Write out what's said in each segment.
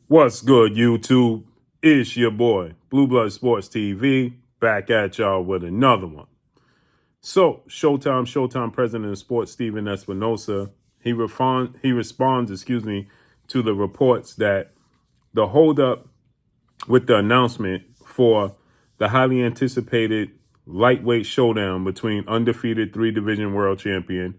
What's good, YouTube? It's your boy, Blue Blood Sports TV, back at y'all with another one. So, Showtime president of sports, Stephen Espinoza, he responds, to the reports that the holdup with the announcement for the highly anticipated lightweight showdown between undefeated three-division world champion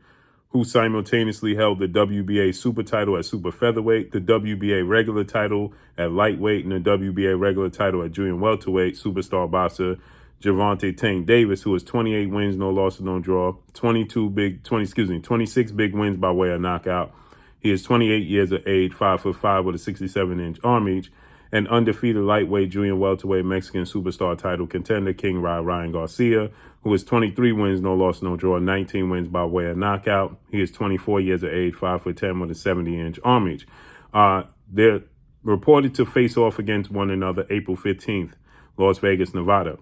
who simultaneously held the WBA super title at super featherweight, the WBA regular title at lightweight, and the WBA regular title at junior welterweight, superstar boxer Gervonta Tank Davis, who has 28 wins, no losses, no draw, 26 big wins by way of knockout. He is 28 years of age, 5'5" with a 67-inch arm reach, and undefeated lightweight junior welterweight Mexican superstar title contender King Ryan Garcia, who has 23 wins, no loss, no draw, 19 wins by way of knockout. He is 24 years of age, 5'10" with a 70-inch arm reach. They're reported to face off against one another April 15th, Las Vegas, Nevada.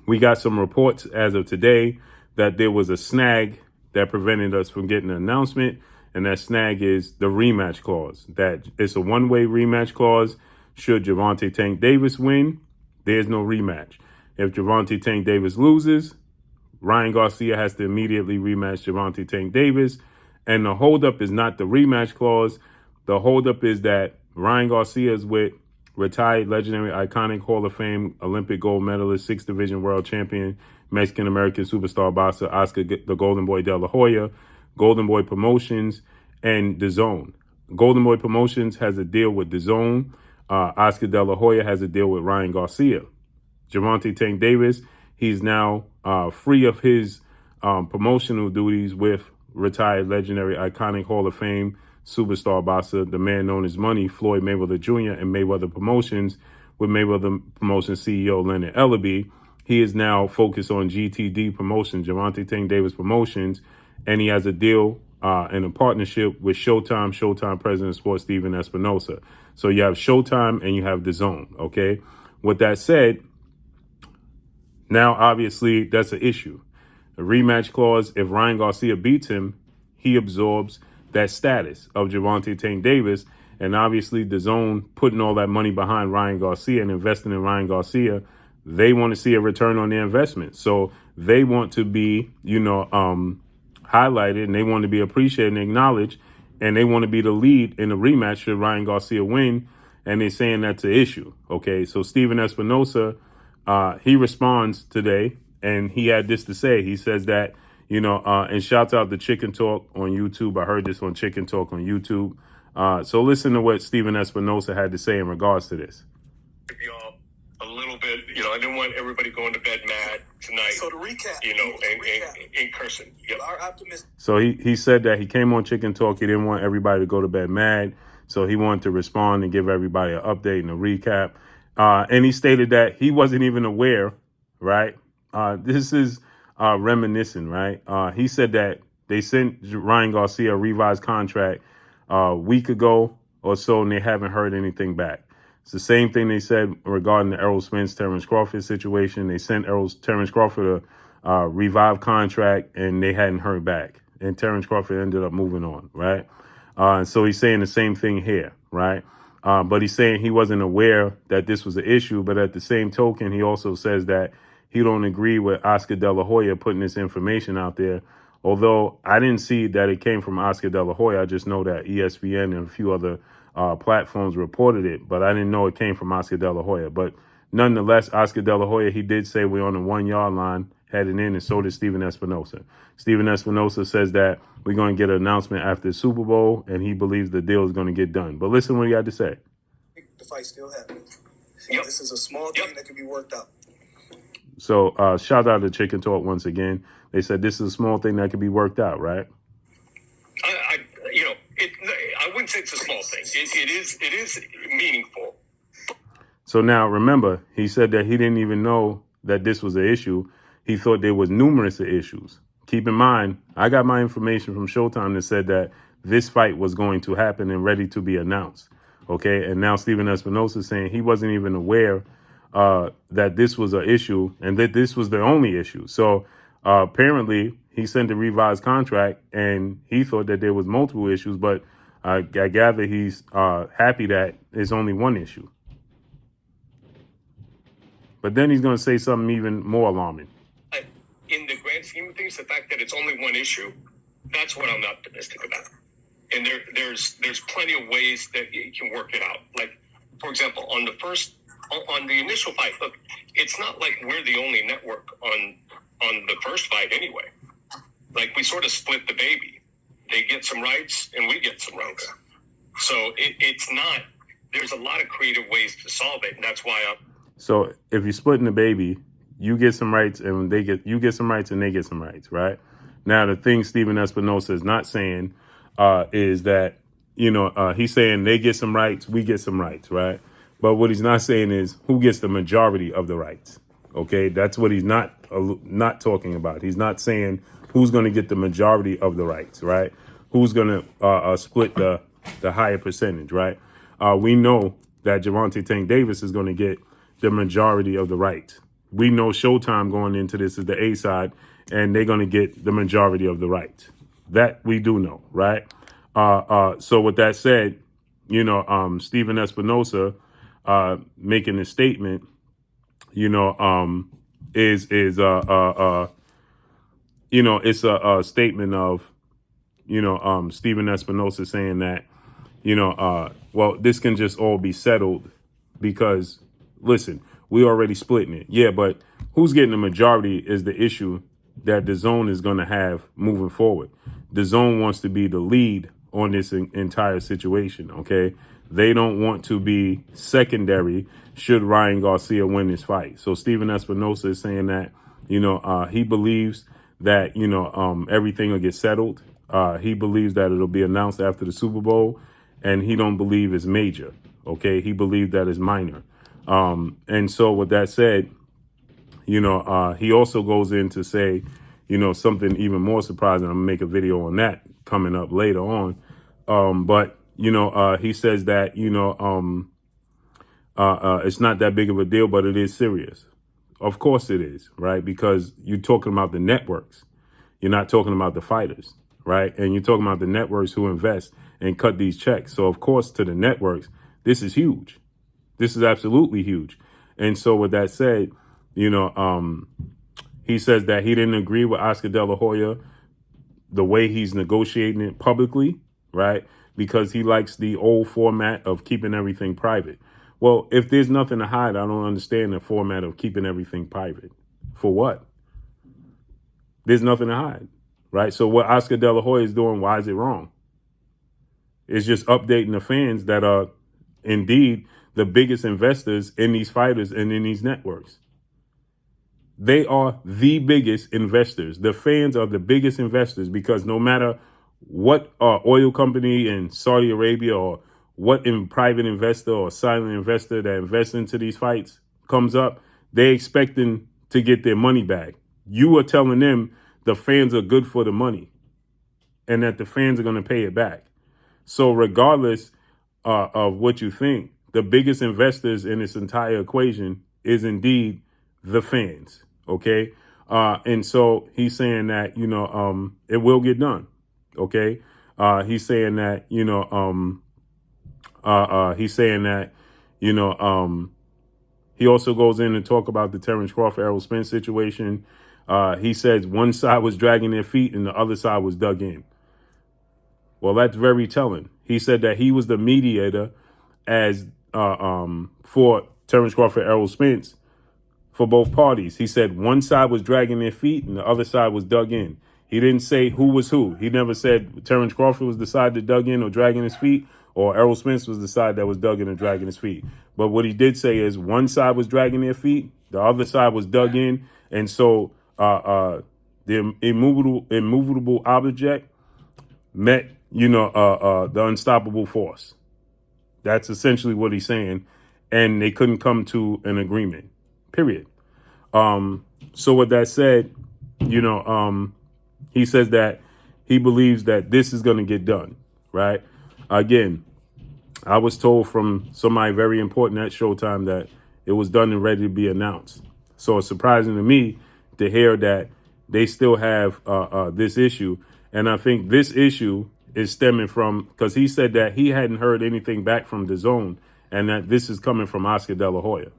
We got some reports as of today that there was a snag that prevented us from getting an announcement, and that snag is the rematch clause. That it's a one-way rematch clause. Should Gervonta Tank Davis win, there's no rematch. If Gervonta Tank Davis loses, Ryan Garcia has to immediately rematch Gervonta Tank Davis. And the holdup is not the rematch clause. The holdup is that Ryan Garcia is with retired, legendary, iconic Hall of Fame, Olympic gold medalist, 6th Division world champion, Mexican-American superstar boxer Oscar the Golden Boy De La Hoya, Golden Boy Promotions, and DAZN. Golden Boy Promotions has a deal with DAZN. Oscar De La Hoya has a deal with Ryan Garcia. Gervonta Tank Davis, he's now free of his promotional duties with retired, legendary, iconic Hall of Fame superstar boxer, the man known as Money, Floyd Mayweather Jr. and Mayweather Promotions, with Mayweather Promotions CEO Leonard Ellaby. He is now focused on GTD Promotions, Gervonta Tank Davis Promotions, and he has a deal and a partnership with Showtime president of sports, Stephen Espinoza. So you have Showtime and you have DAZN, okay? With that said, now obviously that's an issue. A rematch clause, if Ryan Garcia beats him, he absorbs that status of Gervonta Tank Davis, and obviously DAZN putting all that money behind Ryan Garcia and investing in Ryan Garcia, they want to see a return on their investment. So they want to be, highlighted, and they want to be appreciated and acknowledged, and they want to be the lead in the rematch should Ryan Garcia win, and they're saying that's an issue. Okay, so Stephen Espinoza, he responds today, and he had this to say. He says that, and shouts out to Chicken Talk on YouTube. I heard this on Chicken Talk on YouTube. So listen to what Stephen Espinoza had to say in regards to this. Y'all a little bit, I didn't want everybody going to bed mad tonight. So to recap, in person. Yep. Our optimism. So he said that he came on Chicken Talk. He didn't want everybody to go to bed mad. So he wanted to respond and give everybody an update and a recap. And he stated that he wasn't even aware, right? This is reminiscent, right? He said that they sent Ryan Garcia a revised contract a week ago or so, and they haven't heard anything back. It's the same thing they said regarding the Errol Spence, Terrence Crawford situation. They sent Terrence Crawford a revived contract, and they hadn't heard back. And Terrence Crawford ended up moving on, right? So he's saying the same thing here, right? But he's saying he wasn't aware that this was an issue. But at the same token, he also says that he don't agree with Oscar De La Hoya putting this information out there. Although I didn't see that it came from Oscar De La Hoya. I just know that ESPN and a few other platforms reported it, but I didn't know it came from Oscar De La Hoya. But nonetheless, Oscar De La Hoya, he did say we're on the 1 yard line heading in, and so did Stephen Espinoza. Stephen Espinoza says that we're going to get an announcement after the Super Bowl, and he believes the deal is going to get done. But listen what he had to say. The fight still happens. Yep. This is a small thing that can be worked out. So shout out to Chicken Talk once again. They said this is a small thing that can be worked out, right? I wouldn't say it's a small thing. It is meaningful. So now, remember, he said that he didn't even know that this was an issue. He thought there was numerous issues. Keep in mind, I got my information from Showtime that said that this fight was going to happen and ready to be announced. Okay, and now Stephen Espinoza is saying he wasn't even aware that this was an issue and that this was the only issue. So apparently he sent a revised contract and he thought that there was multiple issues, but I gather he's happy that it's only one issue. But then he's going to say something even more alarming. In the grand scheme of things, the fact that it's only one issue, that's what I'm optimistic about. And there's plenty of ways that you can work it out. Like, for example, on the initial fight, look, it's not like we're the only network on the first fight anyway. Like, we sort of split the baby. They get some rights and we get some rights. So it's not, there's a lot of creative ways to solve it. And that's why So if you're splitting the baby, you get some rights and you get some rights and they get some rights, right? Now, the thing Stephen Espinoza is not saying is that, he's saying they get some rights, we get some rights, right? But what he's not saying is who gets the majority of the rights. Okay, that's what he's not talking about. He's not saying who's going to get the majority of the rights, right? Who's going to split the higher percentage, right? We know that Gervonta Tank Davis is going to get the majority of the rights. We know Showtime going into this is the A side, and they're going to get the majority of the rights. That we do know, right? So with that said, Stephen Espinoza making a statement, it's a statement of, Stephen Espinoza saying that, well, this can just all be settled because, listen, we already splitting it. Yeah, but who's getting the majority is the issue that the zone is going to have moving forward. The zone wants to be the lead on this entire situation, okay? They don't want to be secondary should Ryan Garcia win this fight. So Stephen Espinoza is saying that, he believes that, everything will get settled. He believes that it'll be announced after the Super Bowl, and he don't believe it's major, okay? He believes that it's minor. And so with that said, he also goes in to say, something even more surprising. I'm gonna make a video on that coming up later on. But he says that, it's not that big of a deal, but it is serious. Of course it is, right? Because you're talking about the networks. You're not talking about the fighters, right? And you're talking about the networks who invest and cut these checks. So of course, to the networks, this is huge. This is absolutely huge. And so with that said, he says that he didn't agree with Oscar De La Hoya, the way he's negotiating it publicly, right? Because he likes the old format of keeping everything private. Well, if there's nothing to hide, I don't understand the format of keeping everything private. For what? There's nothing to hide, right? So what Oscar De La Hoya is doing, why is it wrong? It's just updating the fans that are indeed the biggest investors in these fighters and in these networks. They are the biggest investors. The fans are the biggest investors because no matter what oil company in Saudi Arabia or what private investor or silent investor that invests into these fights comes up, they're expecting to get their money back. You are telling them the fans are good for the money and that the fans are going to pay it back. So regardless of what you think, the biggest investors in this entire equation is indeed the fans. Okay. And so he's saying that, it will get done. Okay. He's saying that, he also goes in and talk about the Terrence Crawford, Errol Spence situation. He says one side was dragging their feet and the other side was dug in. Well, that's very telling. He said that he was the mediator as for Terrence Crawford, Errol Spence, for both parties. He said one side was dragging their feet and the other side was dug in. He didn't say who was who. He never said Terrence Crawford was the side that dug in or dragging his feet, or Errol Spence was the side that was dug in and dragging his feet. But what he did say is one side was dragging their feet, the other side was dug in, and so the immovable object met, the unstoppable force. That's essentially what he's saying, and they couldn't come to an agreement. Period. So with that said, he says that he believes that this is going to get done, right? Again, I was told from somebody very important at Showtime that it was done and ready to be announced. So it's surprising to me to hear that they still have this issue. And I think this issue is stemming from, because he said that he hadn't heard anything back from DAZN and that this is coming from Oscar De La Hoya.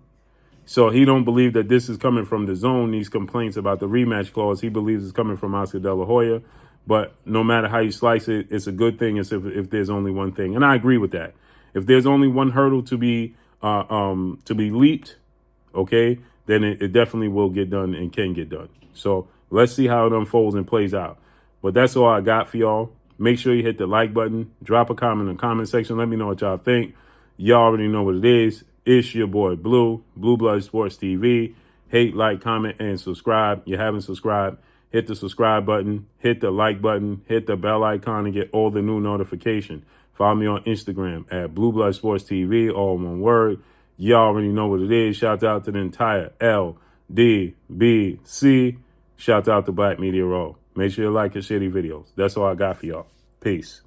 So he don't believe that this is coming from DAZN, these complaints about the rematch clause. He believes it's coming from Oscar De La Hoya. But no matter how you slice it, it's a good thing if there's only one thing. And I agree with that. If there's only one hurdle to be leaped, okay, then it definitely will get done and can get done. So let's see how it unfolds and plays out. But that's all I got for y'all. Make sure you hit the like button. Drop a comment in the comment section. Let me know what y'all think. Y'all already know what it is. It's your boy Blue Blood Sports TV. Hate, like, comment, and subscribe. You haven't subscribed, hit the subscribe button, hit the like button, hit the bell icon, and get all the new notifications. Follow me on Instagram at Blue Blood Sports TV, all one word. Y'all already know what it is. Shout out to the entire LDBC. Shout out to Black Media Row. Make sure you like and share these videos. That's all I got for y'all. Peace.